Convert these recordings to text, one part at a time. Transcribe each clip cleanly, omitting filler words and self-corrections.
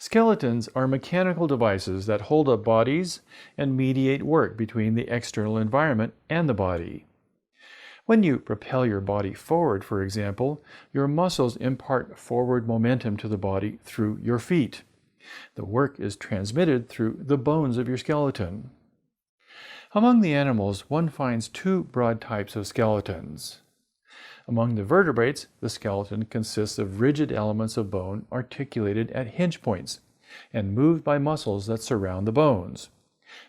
Skeletons are mechanical devices that hold up bodies and mediate work between the external environment and the body. When you propel your body forward, for example, your muscles impart forward momentum to the body through your feet. The work is transmitted through the bones of your skeleton. Among the animals, one finds two broad types of skeletons. Among the vertebrates, the skeleton consists of rigid elements of bone articulated at hinge points and moved by muscles that surround the bones.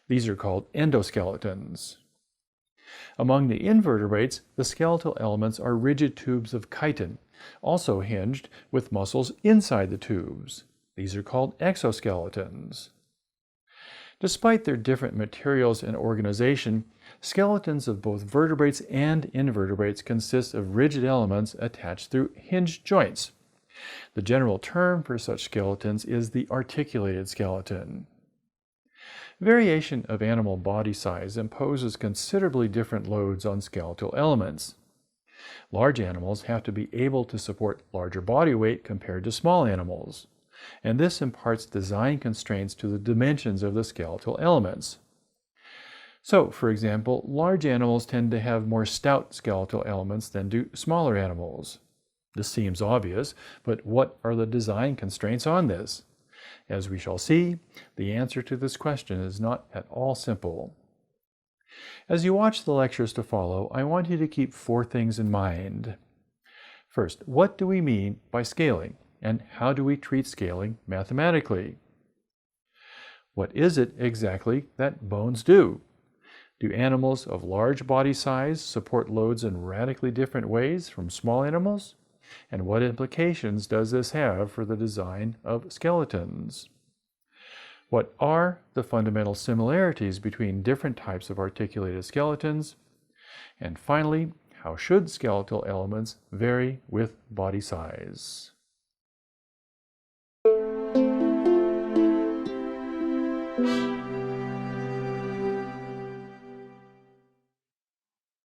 These are called endoskeletons. Among the invertebrates, the skeletal elements are rigid tubes of chitin, also hinged with muscles inside the tubes. These are called exoskeletons. Despite their different materials and organization, skeletons of both vertebrates and invertebrates consist of rigid elements attached through hinged joints. The general term for such skeletons is the articulated skeleton. Variation of animal body size imposes considerably different loads on skeletal elements. Large animals have to be able to support larger body weight compared to small animals, and this imparts design constraints to the dimensions of the skeletal elements. So, for example, large animals tend to have more stout skeletal elements than do smaller animals. This seems obvious, but what are the design constraints on this? As we shall see, the answer to this question is not at all simple. As you watch the lectures to follow, I want you to keep four things in mind. First, what do we mean by scaling, and how do we treat scaling mathematically? What is it exactly that bones do? Do animals of large body size support loads in radically different ways from small animals? And what implications does this have for the design of skeletons? What are the fundamental similarities between different types of articulated skeletons? And finally, how should skeletal elements vary with body size?